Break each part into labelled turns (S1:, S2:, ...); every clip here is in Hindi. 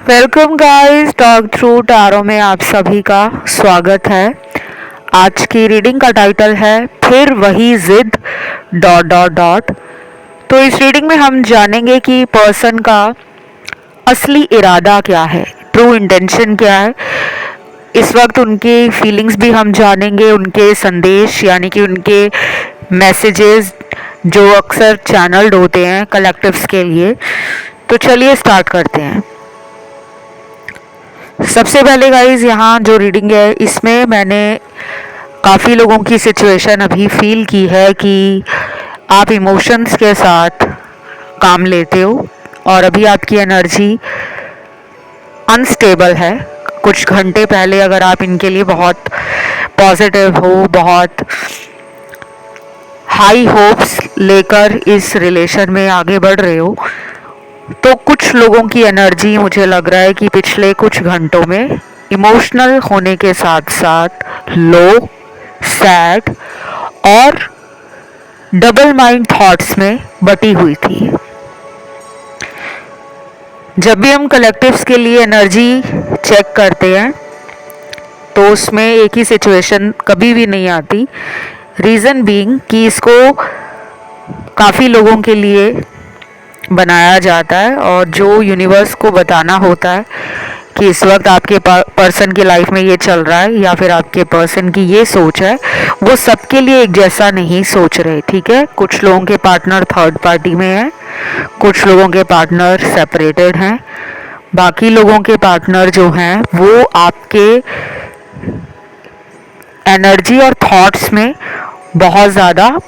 S1: Welcome guys, talk through tarot में आप सभी का स्वागत है। आज की रीडिंग का टाइटल है फिर वही जिद डॉट डॉट डॉट। तो इस रीडिंग में हम जानेंगे कि पर्सन का असली इरादा क्या है, ट्रू इंटेंशन क्या है। इस वक्त उनकी फीलिंग्स भी हम जानेंगे, उनके संदेश यानी कि उनके मैसेजेस जो अक्सर चैनल्ड होते हैं कलेक्टिव्स के लिए। तो चलिए स्टार्ट करते हैं। सबसे पहले गाइज यहाँ जो रीडिंग है इसमें मैंने काफ़ी लोगों की सिचुएशन अभी फील की है कि आप इमोशंस के साथ काम लेते हो और अभी आपकी एनर्जी अनस्टेबल है। कुछ घंटे पहले अगर आप इनके लिए बहुत पॉजिटिव हो, बहुत हाई होप्स लेकर इस रिलेशन में आगे बढ़ रहे हो, तो कुछ लोगों की एनर्जी मुझे लग रहा है कि पिछले कुछ घंटों में इमोशनल होने के साथ साथ लो, सैड और डबल माइंड थॉट्स में बटी हुई थी। जब भी हम कलेक्टिव्स के लिए एनर्जी चेक करते हैं तो उसमें एक ही सिचुएशन कभी भी नहीं आती। रीज़न बीइंग कि इसको काफ़ी लोगों के लिए बनाया जाता है और जो यूनिवर्स को बताना होता है कि इस वक्त आपके पर्सन की लाइफ में ये चल रहा है या फिर आपके पर्सन की ये सोच है, वो सबके लिए एक जैसा नहीं सोच रहे। ठीक है, कुछ लोगों के पार्टनर थर्ड पार्टी में है, कुछ लोगों के पार्टनर सेपरेटेड हैं, बाकी लोगों के पार्टनर जो हैं वो आपके एनर्जी और थॉट्स में बहुत ज़्यादा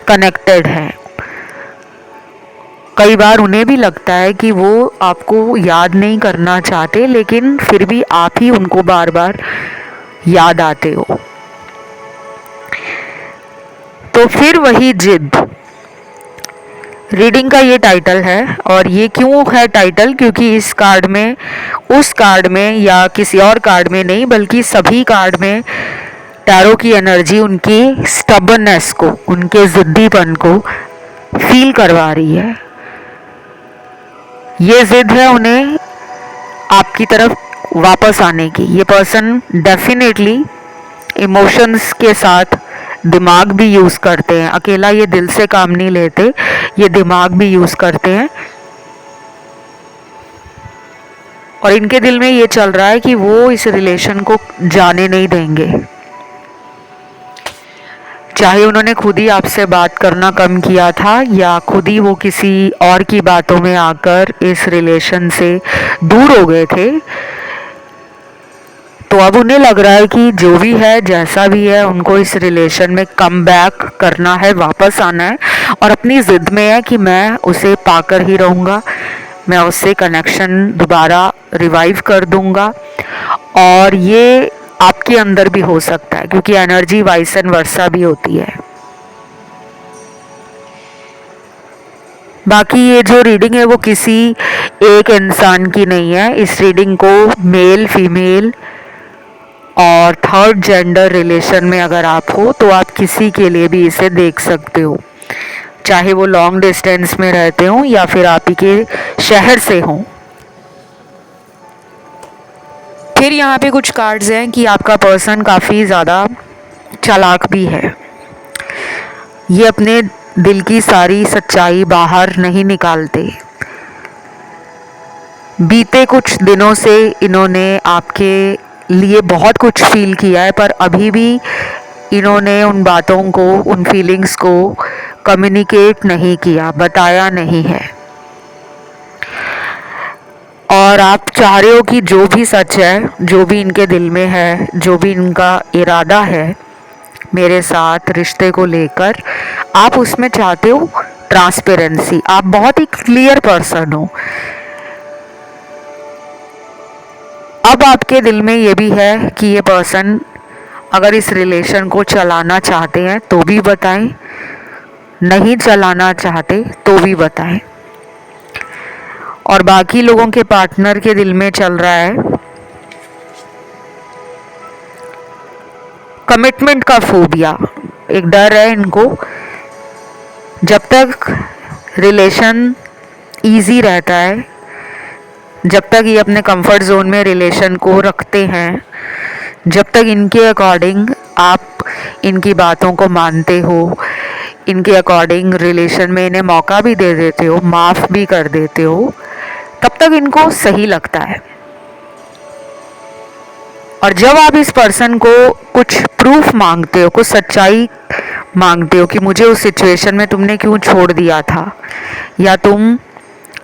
S1: कनेक्टेड हैं। कई बार उन्हें भी लगता है कि वो आपको याद नहीं करना चाहते, लेकिन फिर भी आप ही उनको बार बार याद आते हो। तो फिर वही जिद रीडिंग का ये टाइटल है। और ये क्यों है टाइटल, क्योंकि इस कार्ड में, उस कार्ड में या किसी और कार्ड में नहीं बल्कि सभी कार्ड में टैरो की एनर्जी उनकी स्टबर्ननेस को, उनके जिद्दीपन को फील करवा रही है। ये जिद है उन्हें आपकी तरफ वापस आने की। ये पर्सन डेफिनेटली इमोशंस के साथ दिमाग भी यूज़ करते हैं। अकेला ये दिल से काम नहीं लेते, ये दिमाग भी यूज़ करते हैं। और इनके दिल में ये चल रहा है कि वो इस रिलेशन को जाने नहीं देंगे। चाहे उन्होंने खुद ही आपसे बात करना कम किया था या खुद ही वो किसी और की बातों में आकर इस रिलेशन से दूर हो गए थे, तो अब उन्हें लग रहा है कि जो भी है, जैसा भी है, उनको इस रिलेशन में कम बैक करना है, वापस आना है। और अपनी ज़िद में है कि मैं उसे पाकर ही रहूँगा, मैं उससे कनेक्शन दोबारा रिवाइव कर दूँगा। और ये आपके अंदर भी हो सकता है क्योंकि एनर्जी वाइस एंड वर्सा भी होती है। बाकी ये जो रीडिंग है वो किसी एक इंसान की नहीं है। इस रीडिंग को मेल, फीमेल और थर्ड जेंडर रिलेशन में अगर आप हो तो आप किसी के लिए भी इसे देख सकते हो, चाहे वो लॉन्ग डिस्टेंस में रहते हो या फिर आप ही के शहर से हों। फिर यहाँ पे कुछ कार्ड्स हैं कि आपका पर्सन काफ़ी ज़्यादा चालाक भी है। ये अपने दिल की सारी सच्चाई बाहर नहीं निकालते। बीते कुछ दिनों से इन्होंने आपके लिए बहुत कुछ फील किया है, पर अभी भी इन्होंने उन बातों को, उन फीलिंग्स को कम्युनिकेट नहीं किया, बताया नहीं है। और आप चाह रहे हो कि जो भी सच है, जो भी इनके दिल में है, जो भी इनका इरादा है मेरे साथ रिश्ते को लेकर, आप उसमें चाहते हो ट्रांसपेरेंसी। आप बहुत ही क्लियर पर्सन हो। अब आपके दिल में ये भी है कि ये पर्सन अगर इस रिलेशन को चलाना चाहते हैं तो भी बताएं, नहीं चलाना चाहते तो भी बताएं। और बाकी लोगों के पार्टनर के दिल में चल रहा है कमिटमेंट का फोबिया, एक डर है इनको। जब तक रिलेशन इजी रहता है, जब तक ये अपने कंफर्ट जोन में रिलेशन को रखते हैं, जब तक इनके अकॉर्डिंग आप इनकी बातों को मानते हो, इनके अकॉर्डिंग रिलेशन में इन्हें मौका भी दे देते हो, माफ़ भी कर देते हो, तब तक इनको सही लगता है। और जब आप इस पर्सन को कुछ प्रूफ मांगते हो, कुछ सच्चाई मांगते हो कि मुझे उस सिचुएशन में तुमने क्यों छोड़ दिया था, या तुम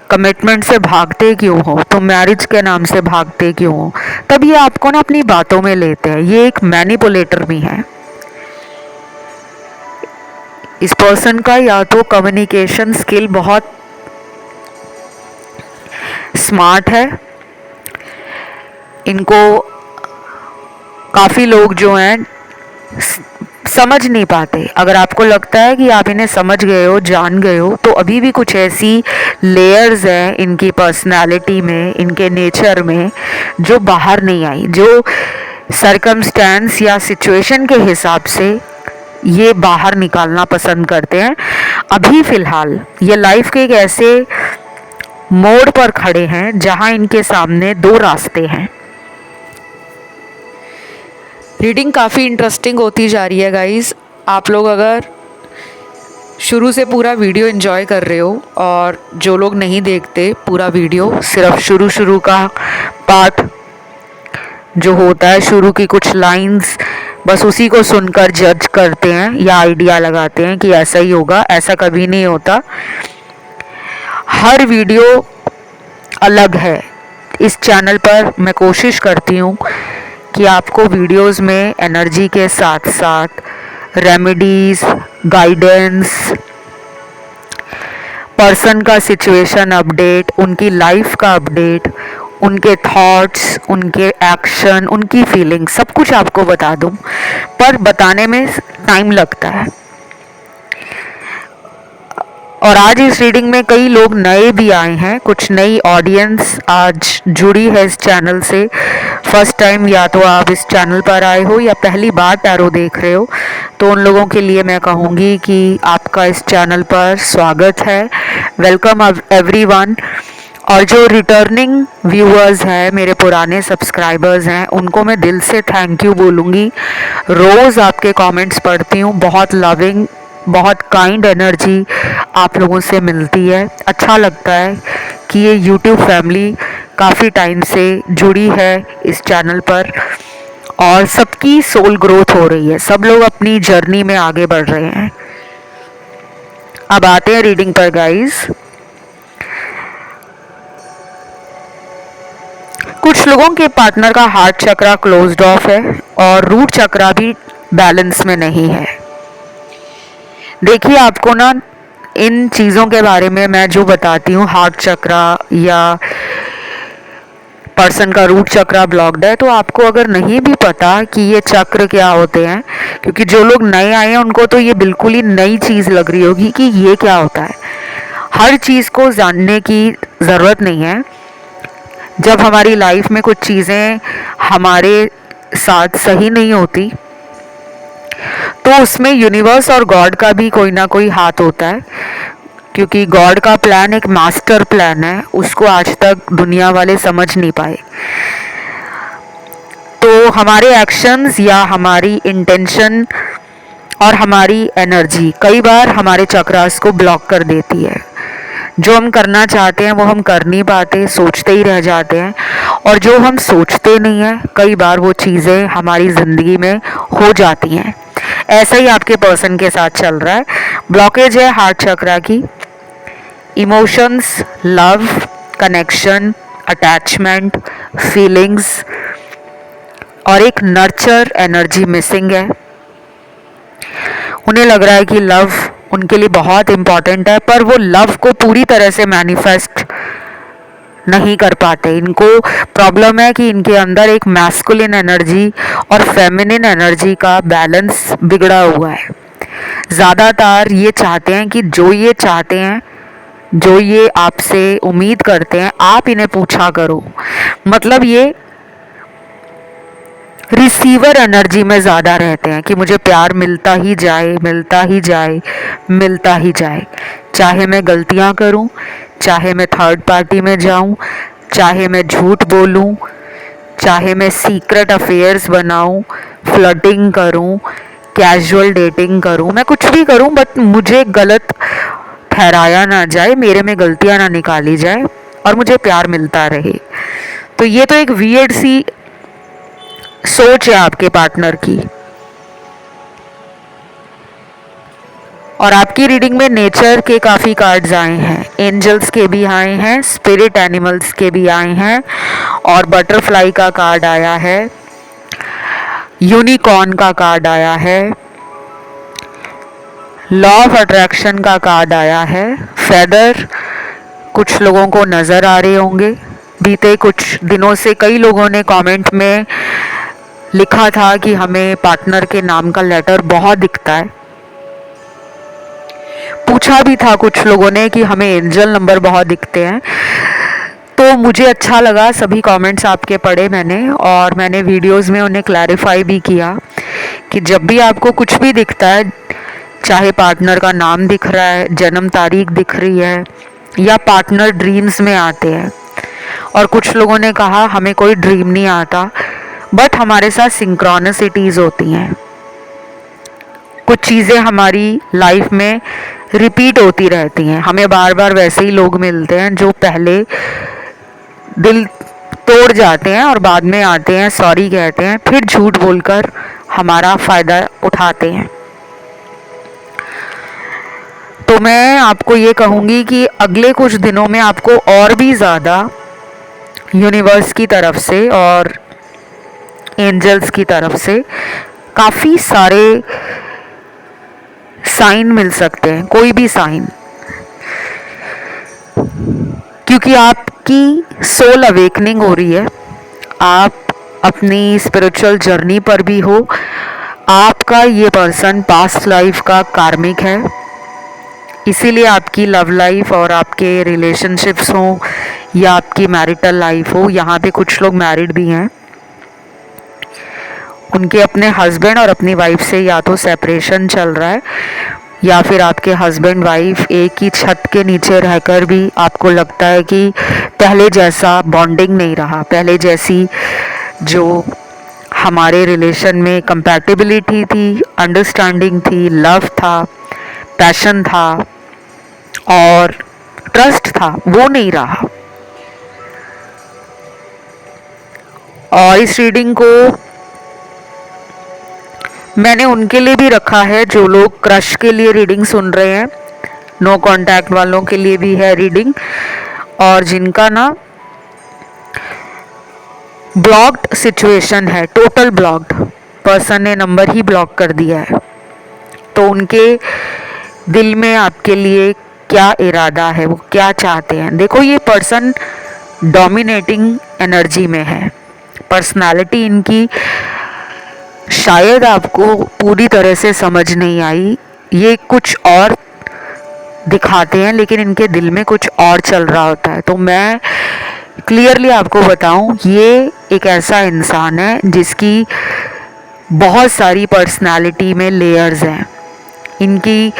S1: कमिटमेंट से भागते क्यों हो, तुम मैरिज के नाम से भागते क्यों हो, तब ये आपको ना अपनी बातों में लेते हैं। ये एक मैनिपुलेटर भी है। इस पर्सन का या तो कम्युनिकेशन स्किल बहुत स्मार्ट है, इनको काफ़ी लोग जो हैं समझ नहीं पाते। अगर आपको लगता है कि आप इन्हें समझ गए हो, जान गए हो, तो अभी भी कुछ ऐसी लेयर्स हैं इनकी पर्सनालिटी में, इनके नेचर में, जो बाहर नहीं आई, जो सरकमस्टेंस या सिचुएशन के हिसाब से ये बाहर निकालना पसंद करते हैं। अभी फ़िलहाल ये लाइफ के एक ऐसे मोड़ पर खड़े हैं जहां इनके सामने दो रास्ते हैं। रीडिंग काफ़ी इंटरेस्टिंग होती जा रही है गाइस। आप लोग अगर शुरू से पूरा वीडियो एंजॉय कर रहे हो, और जो लोग नहीं देखते पूरा वीडियो, सिर्फ शुरू का पार्ट जो होता है, शुरू की कुछ लाइंस, बस उसी को सुनकर जज करते हैं या आइडिया लगाते हैं कि ऐसा ही होगा, ऐसा कभी नहीं होता। हर वीडियो अलग है। इस चैनल पर मैं कोशिश करती हूँ कि आपको वीडियोस में एनर्जी के साथ साथ रेमेडीज़, गाइडेंस, पर्सन का सिचुएशन अपडेट, उनकी लाइफ का अपडेट, उनके थॉट्स, उनके एक्शन, उनकी फीलिंग, सब कुछ आपको बता दूं, पर बताने में टाइम लगता है। और आज इस रीडिंग में कई लोग नए भी आए हैं, कुछ नई ऑडियंस आज जुड़ी है इस चैनल से। फर्स्ट टाइम या तो आप इस चैनल पर आए हो या पहली बार टैरो देख रहे हो, तो उन लोगों के लिए मैं कहूँगी कि आपका इस चैनल पर स्वागत है। Welcome everyone. और जो रिटर्निंग व्यूअर्स हैं, मेरे पुराने सब्सक्राइबर्स हैं, उनको मैं दिल से थैंक यू बोलूँगी। रोज़ आपके कमेंट्स पढ़ती हूँ, बहुत लविंग, बहुत काइंड एनर्जी आप लोगों से मिलती है। अच्छा लगता है कि ये यूट्यूब फैमिली काफ़ी टाइम से जुड़ी है इस चैनल पर, और सबकी सोल ग्रोथ हो रही है, सब लोग अपनी जर्नी में आगे बढ़ रहे हैं। अब आते हैं रीडिंग पर गाइस। कुछ लोगों के पार्टनर का हार्ट चक्रा क्लोज्ड ऑफ है और रूट चक्रा भी बैलेंस में नहीं है। देखिए, आपको ना इन चीज़ों के बारे में मैं जो बताती हूँ, हार्ट चक्रा या पर्सन का रूट चक्रा ब्लॉक्ड है, तो आपको अगर नहीं भी पता कि ये चक्र क्या होते हैं, क्योंकि जो लोग नए आए हैं उनको तो ये बिल्कुल ही नई चीज़ लग रही होगी कि ये क्या होता है। हर चीज़ को जानने की ज़रूरत नहीं है। जब हमारी लाइफ में कुछ चीज़ें हमारे साथ सही नहीं होती, तो उसमें यूनिवर्स और गॉड का भी कोई ना कोई हाथ होता है, क्योंकि गॉड का प्लान एक मास्टर प्लान है, उसको आज तक दुनिया वाले समझ नहीं पाए। तो हमारे एक्शंस या हमारी इंटेंशन और हमारी एनर्जी कई बार हमारे चक्रास को ब्लॉक कर देती है। जो हम करना चाहते हैं वो हम कर नहीं पाते, सोचते ही रह जाते हैं, और जो हम सोचते नहीं हैं कई बार वो चीज़ें हमारी ज़िंदगी में हो जाती हैं। ऐसा ही आपके पर्सन के साथ चल रहा है। ब्लॉकेज है हार्ट चक्रा की। Emotions, love, connection, attachment, feelings और एक नर्चर एनर्जी मिसिंग है। उन्हें लग रहा है कि लव उनके लिए बहुत इम्पॉर्टेंट है, पर वो लव को पूरी तरह से मैनिफेस्ट नहीं कर पाते। इनको प्रॉब्लम है कि इनके अंदर एक मैस्कुलिन एनर्जी और फेमिनिन एनर्जी का बैलेंस बिगड़ा हुआ है। ज़्यादातर ये चाहते हैं कि जो ये चाहते हैं, जो ये आपसे उम्मीद करते हैं, आप इन्हें पूछा करो। मतलब ये रिसीवर एनर्जी में ज़्यादा रहते हैं कि मुझे प्यार मिलता ही जाए, मिलता ही जाए, मिलता ही जाए, चाहे मैं गलतियां करूं, चाहे मैं थर्ड पार्टी में जाऊं, चाहे मैं झूठ बोलूं, चाहे मैं सीक्रेट अफेयर्स बनाऊं, फ्लर्टिंग करूं, कैजुअल डेटिंग करूं, मैं कुछ भी करूं, बट मुझे गलत ठहराया ना जाए, मेरे में गलतियां ना निकाली जाए और मुझे प्यार मिलता रहे। तो ये तो एक वियर्ड सी सोच है आपके पार्टनर की। और आपकी रीडिंग में नेचर के काफ़ी कार्ड्स आए हैं, एंजल्स के भी आए हैं, स्पिरिट एनिमल्स के भी आए हैं, और बटरफ्लाई का कार्ड आया है, यूनिकॉर्न का कार्ड आया है, लॉ ऑफ अट्रैक्शन का कार्ड आया है, फेदर कुछ लोगों को नज़र आ रहे होंगे। बीते कुछ दिनों से कई लोगों ने कमेंट में लिखा था कि हमें पार्टनर के नाम का लेटर बहुत दिखता है। पूछा भी था कुछ लोगों ने कि हमें एंजल नंबर बहुत दिखते हैं। तो मुझे अच्छा लगा, सभी कमेंट्स आपके पढ़े मैंने, और मैंने वीडियोस में उन्हें क्लैरिफाई भी किया कि जब भी आपको कुछ भी दिखता है, चाहे पार्टनर का नाम दिख रहा है, जन्म तारीख दिख रही है, या पार्टनर ड्रीम्स में आते हैं, और कुछ लोगों ने कहा हमें कोई ड्रीम नहीं आता, बट हमारे साथ सिंक्रोनिसिटीज़ होती हैं, कुछ चीज़ें हमारी लाइफ में रिपीट होती रहती हैं, हमें बार बार वैसे ही लोग मिलते हैं जो पहले दिल तोड़ जाते हैं और बाद में आते हैं, सॉरी कहते हैं, फिर झूठ बोलकर हमारा फ़ायदा उठाते हैं। तो मैं आपको ये कहूँगी कि अगले कुछ दिनों में आपको और भी ज़्यादा यूनिवर्स की तरफ से और एंजल्स की तरफ से काफ़ी सारे साइन मिल सकते हैं, कोई भी साइन, क्योंकि आपकी सोल अवेकनिंग हो रही है, आप अपनी स्पिरिचुअल जर्नी पर भी हो, आपका ये पर्सन पास्ट लाइफ का कार्मिक है, इसीलिए आपकी लव लाइफ और आपके रिलेशनशिप्स हो या आपकी मैरिटल लाइफ हो, यहाँ पे कुछ लोग मैरिड भी हैं, उनके अपने हस्बैंड और अपनी वाइफ से या तो सेपरेशन चल रहा है, या फिर आपके हस्बैंड वाइफ एक ही छत के नीचे रहकर भी आपको लगता है कि पहले जैसा बॉन्डिंग नहीं रहा, पहले जैसी जो हमारे रिलेशन में कंपैटिबिलिटी थी, अंडरस्टैंडिंग थी, लव था, पैशन था और ट्रस्ट था, वो नहीं रहा। और इस रीडिंग को मैंने उनके लिए भी रखा है जो लोग क्रश के लिए रीडिंग सुन रहे हैं, नो कांटेक्ट वालों के लिए भी है रीडिंग, और जिनका ना ब्लॉक्ड सिचुएशन है, टोटल ब्लॉक्ड, पर्सन ने नंबर ही ब्लॉक कर दिया है, तो उनके दिल में आपके लिए क्या इरादा है, वो क्या चाहते हैं। देखो, ये पर्सन डोमिनेटिंग एनर्जी में है, पर्सनालिटी इनकी शायद आपको पूरी तरह से समझ नहीं आई, ये कुछ और दिखाते हैं लेकिन इनके दिल में कुछ और चल रहा होता है। तो मैं क्लियरली आपको बताऊं, ये एक ऐसा इंसान है जिसकी बहुत सारी पर्सनालिटी में लेयर्स हैं, इनकी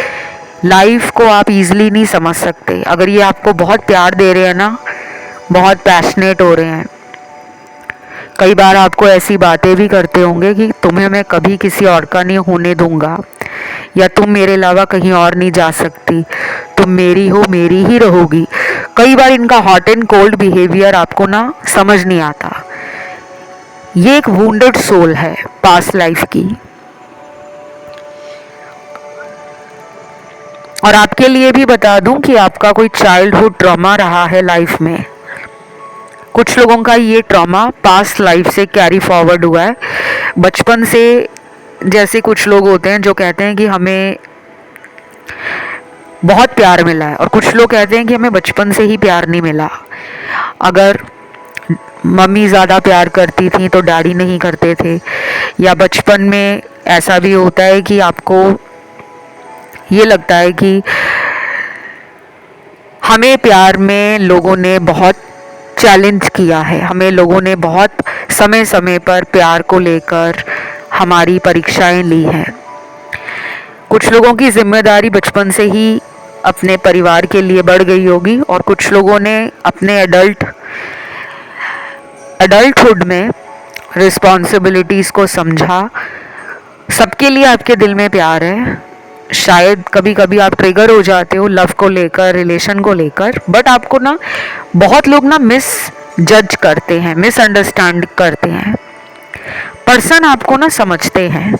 S1: लाइफ को आप इजीली नहीं समझ सकते। अगर ये आपको बहुत प्यार दे रहे हैं ना, बहुत पैशनेट हो रहे हैं, कई बार आपको ऐसी बातें भी करते होंगे कि तुम्हें मैं कभी किसी और का नहीं होने दूंगा, या तुम मेरे अलावा कहीं और नहीं जा सकती, तुम मेरी हो, मेरी ही रहोगी। कई बार इनका हॉट एंड कोल्ड बिहेवियर आपको ना समझ नहीं आता। ये एक वुंडेड सोल है पास्ट लाइफ की। और आपके लिए भी बता दूं कि आपका कोई चाइल्डहुड ट्रॉमा रहा है लाइफ में, कुछ लोगों का ये ट्रॉमा पास्ट लाइफ से कैरी फॉरवर्ड हुआ है, बचपन से। जैसे कुछ लोग होते हैं जो कहते हैं कि हमें बहुत प्यार मिला है, और कुछ लोग कहते हैं कि हमें बचपन से ही प्यार नहीं मिला। अगर मम्मी ज़्यादा प्यार करती थी तो डैडी नहीं करते थे, या बचपन में ऐसा भी होता है कि आपको ये लगता है कि हमें प्यार में लोगों ने बहुत चैलेंज किया है, हमें लोगों ने बहुत समय समय पर प्यार को लेकर हमारी परीक्षाएं ली हैं। कुछ लोगों की जिम्मेदारी बचपन से ही अपने परिवार के लिए बढ़ गई होगी, और कुछ लोगों ने अपने एडल्ट एडल्टहुड में रिस्पॉन्सिबिलिटीज़ को समझा, सबके लिए आपके दिल में प्यार है। शायद कभी कभी आप ट्रिगर हो जाते हो लव को लेकर, रिलेशन को लेकर, बट आपको ना बहुत लोग ना मिस जज करते हैं, मिसअंडरस्टैंड करते हैं। पर्सन आपको ना समझते हैं।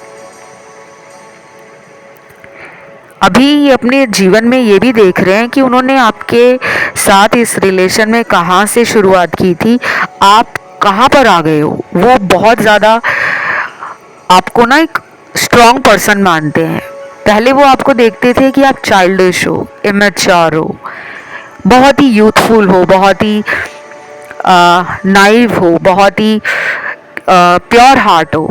S1: अभी ये अपने जीवन में ये भी देख रहे हैं कि उन्होंने आपके साथ इस रिलेशन में कहाँ से शुरुआत की थी, आप कहाँ पर आ गए हो। वो बहुत ज़्यादा आपको ना एक स्ट्रॉन्ग पर्सन मानते हैं। पहले वो आपको देखते थे कि आप चाइल्डिश हो, इमेच्योर हो, बहुत ही यूथफुल हो, बहुत ही नाइव हो, बहुत ही प्योर हार्ट हो।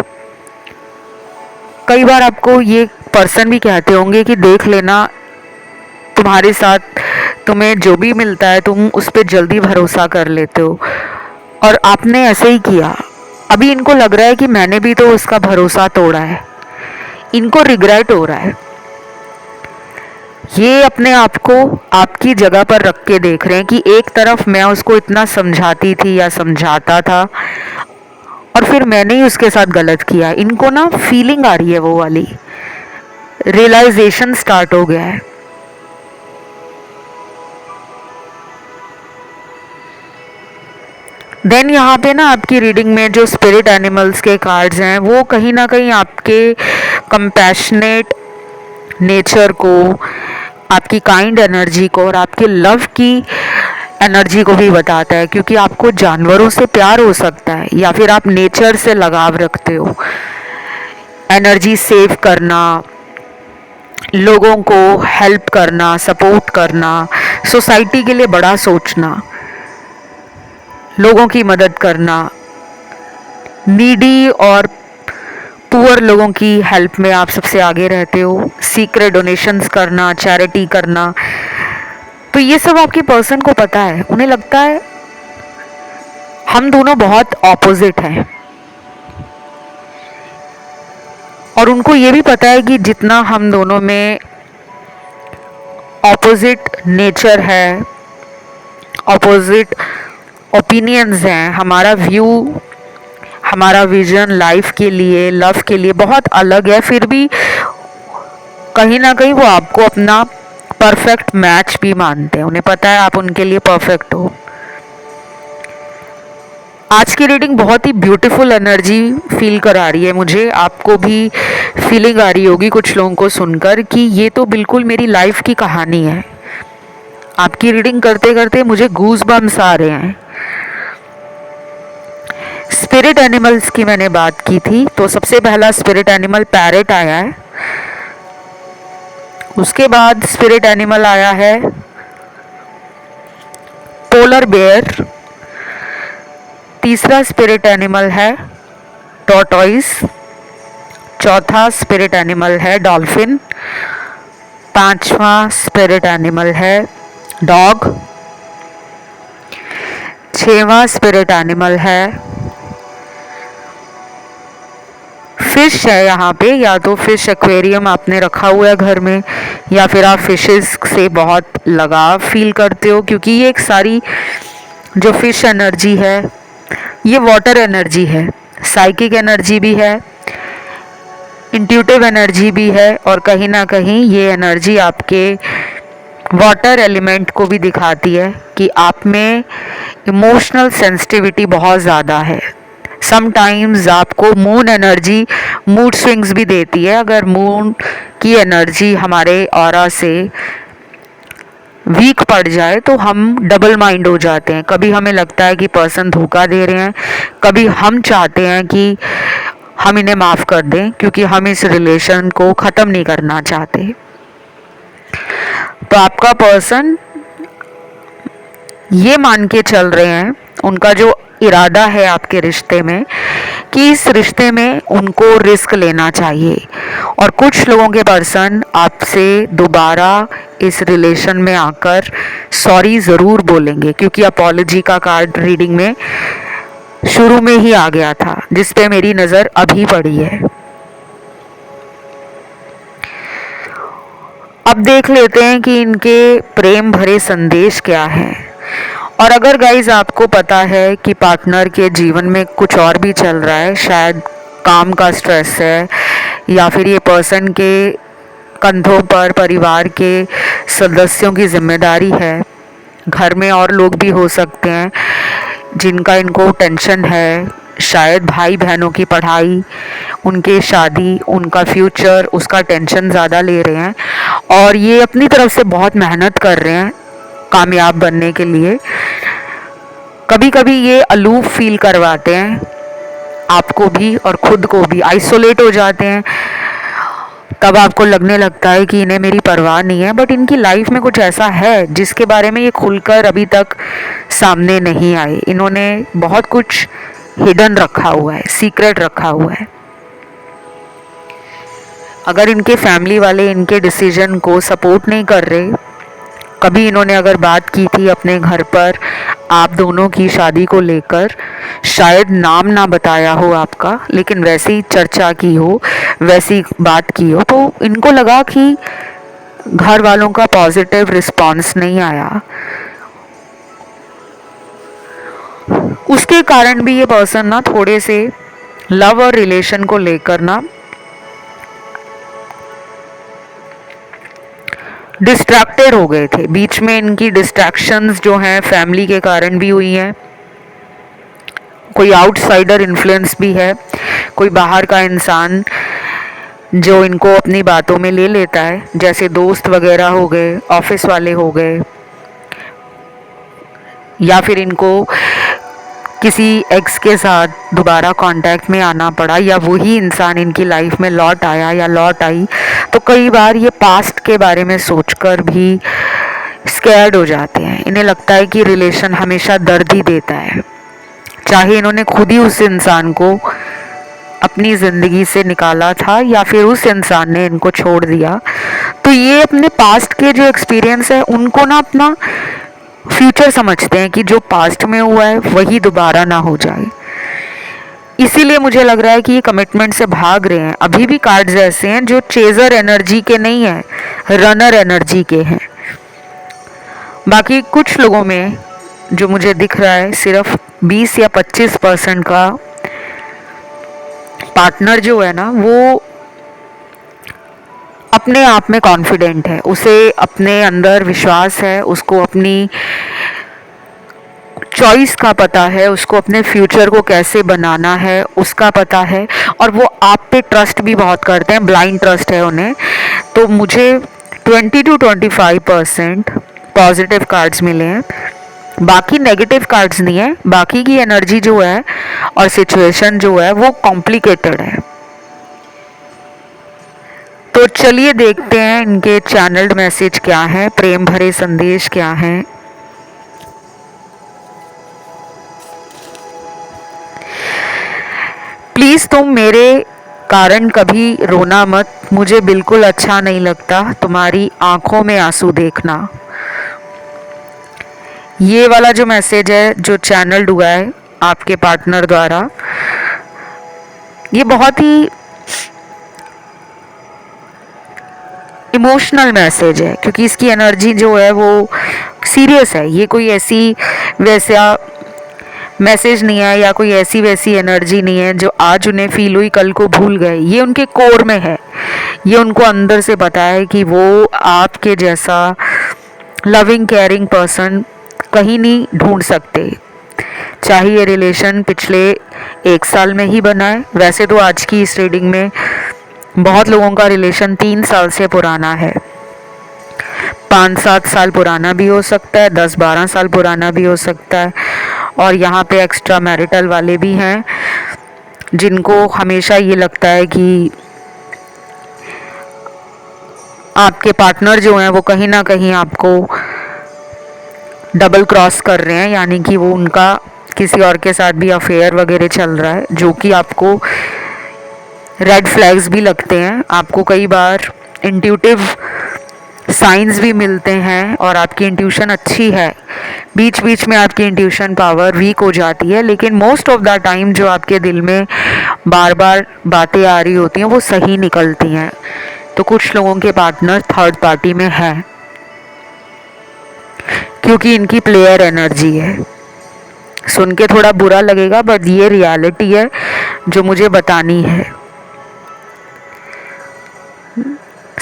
S1: कई बार आपको ये पर्सन भी कहते होंगे कि देख लेना, तुम्हारे साथ तुम्हें जो भी मिलता है तुम उस पर जल्दी भरोसा कर लेते हो, और आपने ऐसे ही किया। अभी इनको लग रहा है कि मैंने भी तो उसका भरोसा तोड़ा है, इनको रिग्रेट हो रहा है। ये अपने आप को आपकी जगह पर रख के देख रहे हैं कि एक तरफ मैं उसको इतना समझाती थी या समझाता था, और फिर मैंने ही उसके साथ गलत किया। इनको ना फीलिंग आ रही है, वो वाली रियलाइजेशन स्टार्ट हो गया है। देन यहाँ पे ना आपकी रीडिंग में जो स्पिरिट एनिमल्स के कार्ड्स हैं वो कहीं ना कहीं आपके कंपैशनेट नेचर को, आपकी काइंड एनर्जी को और आपके लव की एनर्जी को भी बताता है, क्योंकि आपको जानवरों से प्यार हो सकता है या फिर आप नेचर से लगाव रखते हो। एनर्जी सेव करना, लोगों को हेल्प करना, सपोर्ट करना, सोसाइटी के लिए बड़ा सोचना, लोगों की मदद करना, नीडी और पुअर लोगों की हेल्प में आप सबसे आगे रहते हो। सीक्रेट डोनेशंस करना, चैरिटी करना, तो ये सब आपके पर्सन को पता है। उन्हें लगता है हम दोनों बहुत ऑपोजिट हैं, और उनको ये भी पता है कि जितना हम दोनों में ऑपोजिट नेचर है, ऑपोजिट ओपिनियंस हैं, हमारा व्यू, हमारा विजन लाइफ के लिए, लव के लिए बहुत अलग है, फिर भी कहीं ना कहीं वो आपको अपना परफेक्ट मैच भी मानते हैं। उन्हें पता है आप उनके लिए परफेक्ट हो। आज की रीडिंग बहुत ही ब्यूटीफुल एनर्जी फील करा रही है मुझे। आपको भी फीलिंग आ रही होगी कुछ लोगों को सुनकर कि ये तो बिल्कुल मेरी लाइफ की कहानी है। आपकी रीडिंग करते करते मुझे गूज बम्स आ रहे हैं। स्पिरिट एनिमल्स की मैंने बात की थी, तो सबसे पहला स्पिरिट एनिमल पैरेट आया है। उसके बाद स्पिरिट एनिमल आया है पोलर बेयर। तीसरा स्पिरिट एनिमल है टॉर्टॉइस। चौथा स्पिरिट एनिमल है डॉल्फिन। पांचवा स्पिरिट एनिमल है डॉग। छठवां स्पिरिट एनिमल है फिश है। यहाँ पे या तो फिश एक्वेरियम आपने रखा हुआ है घर में, या फिर आप फिशेस से बहुत लगाव फील करते हो, क्योंकि ये एक सारी जो फिश एनर्जी है ये वाटर एनर्जी है, साइकिक एनर्जी भी है, इंट्यूटिव एनर्जी भी है, और कहीं ना कहीं ये एनर्जी आपके वाटर एलिमेंट को भी दिखाती है कि आप में इमोशनल सेंसिटिविटी बहुत ज़्यादा है। समटाइम्स आपको मून एनर्जी मूड स्विंग्स भी देती है। अगर मून की एनर्जी हमारे ऑरा से वीक पड़ जाए तो हम डबल माइंड हो जाते हैं। कभी हमें लगता है कि पर्सन धोखा दे रहे हैं, कभी हम चाहते हैं कि हम इन्हें माफ़ कर दें क्योंकि हम इस रिलेशन को ख़त्म नहीं करना चाहते। तो आपका पर्सन ये मान के चल रहे हैं, उनका जो इरादा है आपके रिश्ते में, कि इस रिश्ते में उनको रिस्क लेना चाहिए। और कुछ लोगों के पर्सन आपसे दोबारा इस रिलेशन में आकर सॉरी ज़रूर बोलेंगे, क्योंकि अपॉलॉजी का कार्ड रीडिंग में शुरू में ही आ गया था, जिस पे मेरी नज़र अभी पड़ी है। अब देख लेते हैं कि इनके प्रेम भरे संदेश क्या हैं और अगर गाइज आपको पता है कि पार्टनर के जीवन में कुछ और भी चल रहा है, शायद काम का स्ट्रेस है या फिर ये पर्सन के कंधों पर परिवार के सदस्यों की जिम्मेदारी है, घर में और लोग भी हो सकते हैं जिनका इनको टेंशन है, शायद भाई बहनों की पढ़ाई, उनके शादी, उनका फ्यूचर, उसका टेंशन ज़्यादा ले रहे हैं और ये अपनी तरफ से बहुत मेहनत कर रहे हैं कामयाब बनने के लिए। कभी कभी ये अलूफ फील करवाते हैं आपको भी और खुद को भी, आइसोलेट हो जाते हैं। तब आपको लगने लगता है कि इन्हें मेरी परवाह नहीं है, बट इनकी लाइफ में कुछ ऐसा है जिसके बारे में ये खुलकर अभी तक सामने नहीं आए। इन्होंने बहुत कुछ हिडन रखा हुआ है, सीक्रेट रखा हुआ है। अगर इनके फैमिली वाले इनके डिसीजन को सपोर्ट नहीं कर रहे, कभी इन्होंने अगर बात की थी अपने घर पर आप दोनों की शादी को लेकर, शायद नाम ना बताया हो आपका, लेकिन वैसी चर्चा की हो, वैसी बात की हो, तो इनको लगा कि घर वालों का पॉजिटिव रिस्पांस नहीं आया, उसके कारण भी ये पर्सन ना थोड़े से लव और रिलेशन को लेकर ना डिस्ट्रैक्टेड हो गए थे। बीच में इनकी डिस्ट्रैक्शंस जो हैं फैमिली के कारण भी हुई हैं, कोई आउटसाइडर इन्फ्लुएंस भी है, कोई बाहर का इंसान जो इनको अपनी बातों में ले लेता है, जैसे दोस्त वगैरह हो गए, ऑफिस वाले हो गए, या फिर इनको किसी एक्स के साथ दोबारा कांटेक्ट में आना पड़ा या वही इंसान इनकी लाइफ में लौट आया या लौट आई, तो कई बार ये पास्ट के बारे में सोचकर भी स्कैर्ड हो जाते हैं। इन्हें लगता है कि रिलेशन हमेशा दर्द ही देता है, चाहे इन्होंने खुद ही उस इंसान को अपनी ज़िंदगी से निकाला था या फिर उस इंसान ने इनको छोड़ दिया। तो ये अपने पास्ट के जो एक्सपीरियंस है उनको ना अपना फ्यूचर समझते हैं कि जो पास्ट में हुआ है वही दोबारा ना हो जाए। इसीलिए मुझे लग रहा है कि ये कमिटमेंट से भाग रहे हैं। अभी भी कार्ड्स ऐसे हैं जो चेजर एनर्जी के नहीं है, रनर एनर्जी के हैं। बाकी कुछ लोगों में जो मुझे दिख रहा है सिर्फ 20 या 25% का पार्टनर जो है ना वो अपने आप में कॉन्फिडेंट है, उसे अपने अंदर विश्वास है, उसको अपनी चॉइस का पता है, उसको अपने फ्यूचर को कैसे बनाना है उसका पता है, और वो आप पे ट्रस्ट भी बहुत करते हैं, ब्लाइंड ट्रस्ट है उन्हें। तो मुझे 20 to 25% पॉजिटिव कार्ड्स मिले हैं, बाकी नेगेटिव कार्ड्स नहीं है। बाकी की एनर्जी जो है और सिचुएशन जो है वो कॉम्प्लिकेटेड है। तो चलिए देखते हैं इनके चैनल्ड मैसेज क्या है, प्रेम भरे संदेश क्या हैं। प्लीज़ तुम मेरे कारण कभी रोना मत, मुझे बिल्कुल अच्छा नहीं लगता तुम्हारी आंखों में आंसू देखना। ये वाला जो मैसेज है जो चैनल्ड हुआ है आपके पार्टनर द्वारा, ये बहुत ही इमोशनल मैसेज है क्योंकि इसकी एनर्जी जो है वो सीरियस है। ये कोई ऐसी वैसा मैसेज नहीं है या कोई ऐसी वैसी एनर्जी नहीं है जो आज उन्हें फील हुई कल को भूल गए। ये उनके कोर में है, ये उनको अंदर से पता है कि वो आपके जैसा लविंग केयरिंग पर्सन कहीं नहीं ढूंढ सकते, चाहे ये रिलेशन पिछले 1 साल में ही बना है। वैसे तो आज की इस रीडिंग में बहुत लोगों का रिलेशन 3 साल से पुराना है, 5-7 साल पुराना भी हो सकता है, 10-12 साल पुराना भी हो सकता है। और यहाँ पे एक्स्ट्रा मैरिटल वाले भी हैं जिनको हमेशा ये लगता है कि आपके पार्टनर जो हैं वो कहीं ना कहीं आपको डबल क्रॉस कर रहे हैं, यानी कि वो उनका किसी और के साथ भी अफेयर वगैरह चल रहा है, जो कि आपको रेड फ्लैग्स भी लगते हैं। आपको कई बार इंट्यूटिव साइंस भी मिलते हैं और आपकी इंट्यूशन अच्छी है, बीच बीच में आपकी इंट्यूशन पावर वीक हो जाती है, लेकिन मोस्ट ऑफ द टाइम जो आपके दिल में बार बार बातें आ रही होती हैं वो सही निकलती हैं। तो कुछ लोगों के पार्टनर थर्ड पार्टी में है। क्योंकि इनकी प्लेयर एनर्जी है। सुन के थोड़ा बुरा लगेगा बट ये रियलिटी है जो मुझे बतानी है।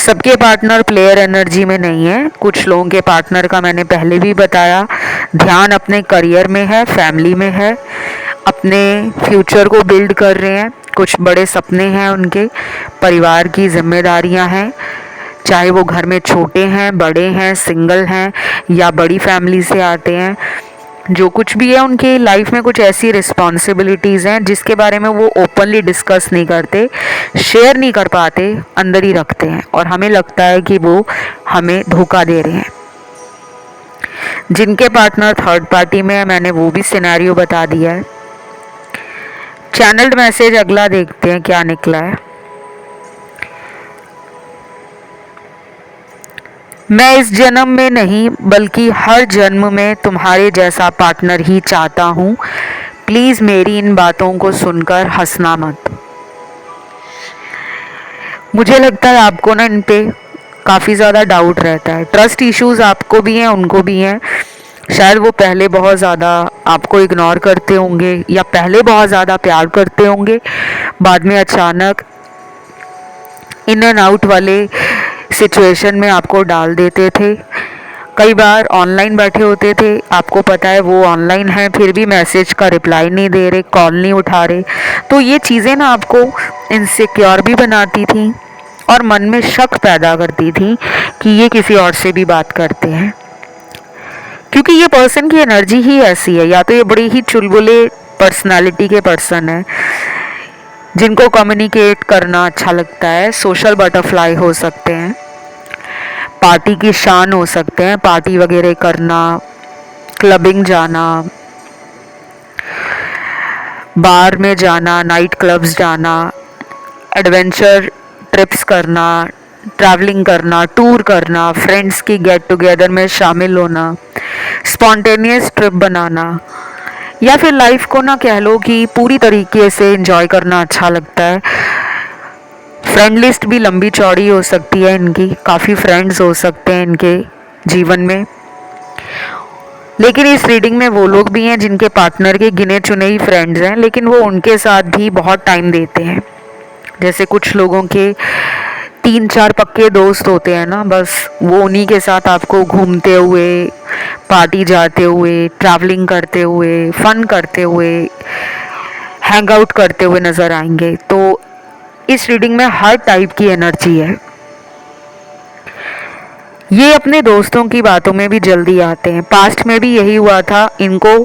S1: सबके पार्टनर प्लेयर एनर्जी में नहीं है। कुछ लोगों के पार्टनर का मैंने पहले भी बताया, ध्यान अपने करियर में है, फैमिली में है, अपने फ्यूचर को बिल्ड कर रहे हैं, कुछ बड़े सपने हैं उनके, परिवार की जिम्मेदारियां हैं, चाहे वो घर में छोटे हैं, बड़े हैं, सिंगल हैं या बड़ी फैमिली से आते हैं। जो कुछ भी है उनके लाइफ में कुछ ऐसी रिस्पॉन्सिबिलिटीज़ हैं जिसके बारे में वो ओपनली डिस्कस नहीं करते, शेयर नहीं कर पाते, अंदर ही रखते हैं और हमें लगता है कि वो हमें धोखा दे रहे हैं। जिनके पार्टनर थर्ड पार्टी में है, मैंने वो भी सिनेरियो बता दिया है। चैनल्ड मैसेज अगला देखते हैं क्या निकला है। मैं इस जन्म में नहीं बल्कि हर जन्म में तुम्हारे जैसा पार्टनर ही चाहता हूँ। प्लीज़ मेरी इन बातों को सुनकर हंसना मत। मुझे लगता है आपको ना इन पे काफ़ी ज़्यादा डाउट रहता है। ट्रस्ट इश्यूज़ आपको भी हैं, उनको भी हैं। शायद वो पहले बहुत ज़्यादा आपको इग्नोर करते होंगे या पहले बहुत ज़्यादा प्यार करते होंगे, बाद में अचानक इन एंड आउट वाले सिचुएशन में आपको डाल देते थे। कई बार ऑनलाइन बैठे होते थे, आपको पता है वो ऑनलाइन है, फिर भी मैसेज का रिप्लाई नहीं दे रहे, कॉल नहीं उठा रहे। तो ये चीज़ें ना आपको इनसिक्योर भी बनाती थी और मन में शक पैदा करती थी कि ये किसी और से भी बात करते हैं, क्योंकि ये पर्सन की एनर्जी ही ऐसी है। या तो ये बड़ी ही चुलबुले पर्सनालिटी के पर्सन है जिनको कम्युनिकेट करना अच्छा लगता है, सोशल बटरफ्लाई हो सकते हैं, पार्टी की शान हो सकते हैं, पार्टी वगैरह करना, क्लबिंग जाना, बार में जाना, नाइट क्लब्स जाना, एडवेंचर ट्रिप्स करना, ट्रैवलिंग करना, टूर करना, फ्रेंड्स की गेट टुगेदर में शामिल होना, स्पॉन्टेनियस ट्रिप बनाना, या फिर लाइफ को ना कह लो कि पूरी तरीके से एंजॉय करना अच्छा लगता है। फ्रेंड लिस्ट भी लंबी चौड़ी हो सकती है इनकी, काफ़ी फ्रेंड्स हो सकते हैं इनके जीवन में। लेकिन इस रीडिंग में वो लोग भी हैं जिनके पार्टनर के गिने चुने ही फ्रेंड्स हैं, लेकिन वो उनके साथ भी बहुत टाइम देते हैं। जैसे कुछ लोगों के 3-4 पक्के दोस्त होते हैं ना, बस वो उन्हीं के साथ आपको घूमते हुए, पार्टी जाते हुए, ट्रैवलिंग करते हुए, फन करते हुए, हैंग आउट करते हुए नज़र आएंगे। तो इस रीडिंग में हर टाइप की एनर्जी है। ये अपने दोस्तों की बातों में भी जल्दी आते हैं। पास्ट में भी यही हुआ था, इनको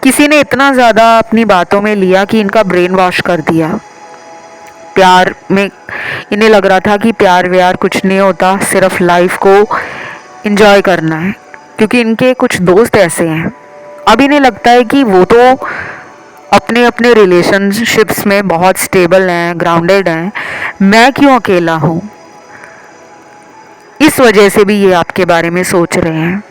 S1: किसी ने इतना ज़्यादा अपनी बातों में लिया कि इनका ब्रेन वॉश कर दिया। प्यार में इन्हें लग रहा था कि प्यार व्यार कुछ नहीं होता, सिर्फ लाइफ को एंजॉय करना है, क्योंकि इनके कुछ दोस्त ऐसे हैं। अब इन्हें लगता है कि वो तो अपने अपने रिलेशनशिप्स में बहुत स्टेबल हैं, ग्राउंडेड हैं, मैं क्यों अकेला हूँ। इस वजह से भी ये आपके बारे में सोच रहे हैं।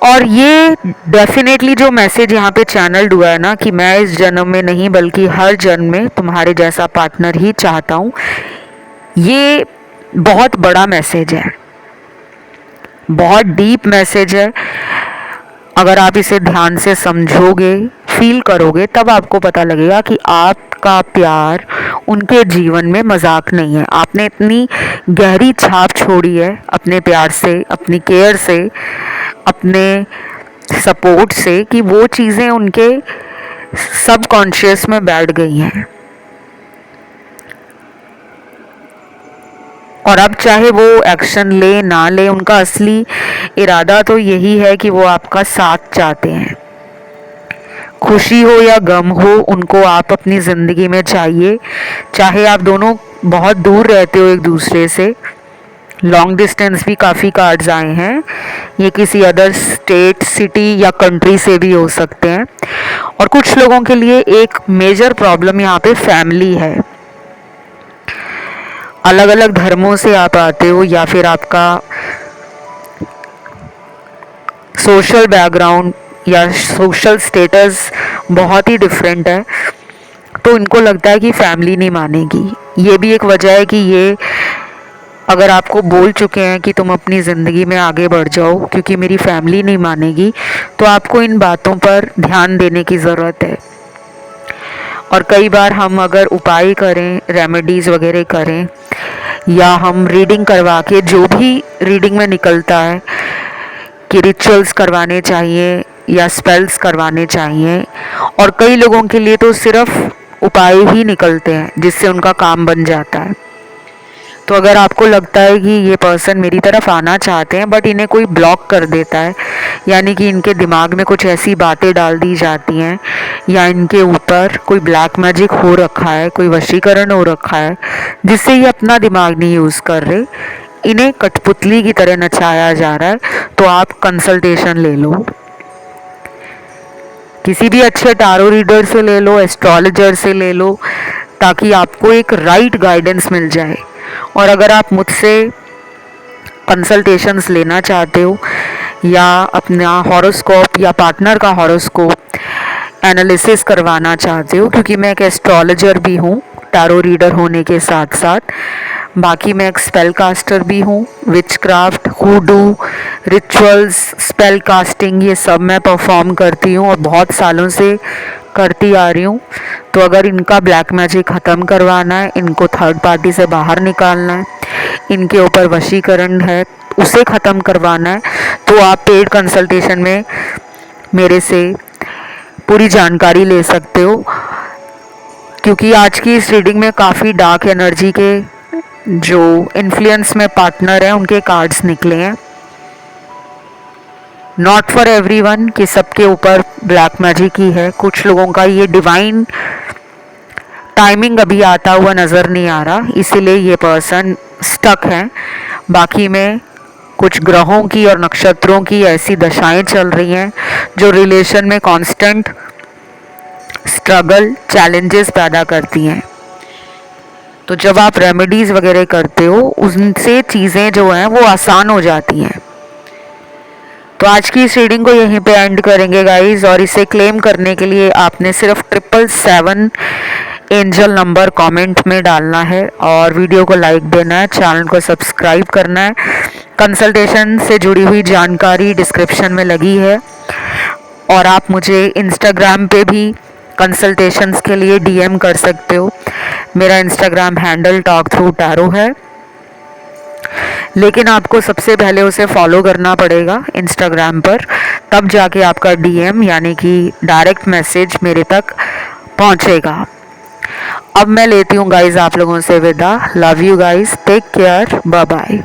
S1: और ये डेफिनेटली जो मैसेज यहाँ पे चैनल्ड हुआ है ना कि मैं इस जन्म में नहीं बल्कि हर जन्म में तुम्हारे जैसा पार्टनर ही चाहता हूँ, ये बहुत बड़ा मैसेज है, बहुत डीप मैसेज है। अगर आप इसे ध्यान से समझोगे, फील करोगे, तब आपको पता लगेगा कि आपका प्यार उनके जीवन में मजाक नहीं है। आपने इतनी गहरी छाप छोड़ी है अपने प्यार से, अपनी केयर से, अपने सपोर्ट से, कि वो चीज़ें उनके सबकॉन्शियस में बैठ गई हैं। और अब चाहे वो एक्शन ले ना ले, उनका असली इरादा तो यही है कि वो आपका साथ चाहते हैं। खुशी हो या गम हो, उनको आप अपनी ज़िंदगी में चाहिए। चाहे आप दोनों बहुत दूर रहते हो एक दूसरे से, लॉन्ग डिस्टेंस भी काफ़ी कार्ड्स आए हैं, ये किसी अदर स्टेट, सिटी या कंट्री से भी हो सकते हैं। और कुछ लोगों के लिए एक मेजर प्रॉब्लम यहाँ पे फैमिली है। अलग अलग धर्मों से आप आते हो या फिर आपका सोशल बैकग्राउंड या सोशल स्टेटस बहुत ही डिफरेंट है, तो इनको लगता है कि फैमिली नहीं मानेगी। ये भी एक वजह है कि ये अगर आपको बोल चुके हैं कि तुम अपनी ज़िंदगी में आगे बढ़ जाओ क्योंकि मेरी फैमिली नहीं मानेगी, तो आपको इन बातों पर ध्यान देने की ज़रूरत है। और कई बार हम अगर उपाय करें, रेमेडीज़ वगैरह करें, या हम रीडिंग करवा के, जो भी रीडिंग में निकलता है कि रिचुअल्स करवाने चाहिए या स्पेल्स करवाने चाहिए, और कई लोगों के लिए तो सिर्फ उपाय ही निकलते हैं जिससे उनका काम बन जाता है। तो अगर आपको लगता है कि ये पर्सन मेरी तरफ आना चाहते हैं बट इन्हें कोई ब्लॉक कर देता है, यानी कि इनके दिमाग में कुछ ऐसी बातें डाल दी जाती हैं या इनके ऊपर कोई ब्लैक मैजिक हो रखा है, कोई वशीकरण हो रखा है जिससे ये अपना दिमाग नहीं यूज़ कर रहे, इन्हें कठपुतली की तरह नचाया जा रहा है, तो आप कंसल्टेशन ले लो। किसी भी अच्छे टारो रीडर से ले लो, एस्ट्रोलॉजर से ले लो, ताकि आपको एक राइट गाइडेंस मिल जाए। और अगर आप मुझसे कंसल्टेशंस लेना चाहते हो या अपना हॉरोस्कोप या पार्टनर का हॉरोस्कोप एनालिसिस करवाना चाहते हो, क्योंकि मैं एक एस्ट्रोलॉजर भी हूँ टारो रीडर होने के साथ साथ, बाकी मैं एक स्पेल कास्टर भी हूँ। विचक्राफ्ट, हुडू, रिचुअल्स, स्पेल कास्टिंग, ये सब मैं परफॉर्म करती हूँ और बहुत सालों से करती आ रही हूँ। तो अगर इनका ब्लैक मैजिक ख़त्म करवाना है, इनको थर्ड पार्टी से बाहर निकालना है, इनके ऊपर वशीकरण है उसे ख़त्म करवाना है, तो आप पेड कंसल्टेशन में मेरे से पूरी जानकारी ले सकते हो। क्योंकि आज की इस रीडिंग में काफ़ी डार्क एनर्जी के जो इन्फ्लुएंस में पार्टनर हैं उनके कार्ड्स निकले हैं। नॉट फॉर एवरीवन कि सबके ऊपर ब्लैक मैजिक ही है, कुछ लोगों का ये डिवाइन टाइमिंग अभी आता हुआ नज़र नहीं आ रहा, इसीलिए ये पर्सन स्टक है। बाकी में कुछ ग्रहों की और नक्षत्रों की ऐसी दशाएं चल रही हैं जो रिलेशन में कांस्टेंट स्ट्रगल, चैलेंजेस पैदा करती हैं। तो जब आप रेमेडीज़ वगैरह करते हो उनसे चीज़ें जो हैं वो आसान हो जाती हैं। तो आज की इस रीडिंग को यहीं पे एंड करेंगे गाइस, और इसे क्लेम करने के लिए आपने सिर्फ 777 एंजल नंबर कमेंट में डालना है और वीडियो को लाइक देना है, चैनल को सब्सक्राइब करना है। कंसल्टेशन से जुड़ी हुई जानकारी डिस्क्रिप्शन में लगी है, और आप मुझे इंस्टाग्राम पे भी कंसल्टेशंस के लिए डीएम कर सकते हो। मेरा Instagram handle talk through tarot है, लेकिन आपको सबसे पहले उसे फॉलो करना पड़ेगा इंस्टाग्राम पर, तब जाके आपका डीएम यानी कि डायरेक्ट मैसेज मेरे तक पहुंचेगा। अब मैं लेती हूँ गाइज आप लोगों से विदा। Love you guys, take care, bye bye.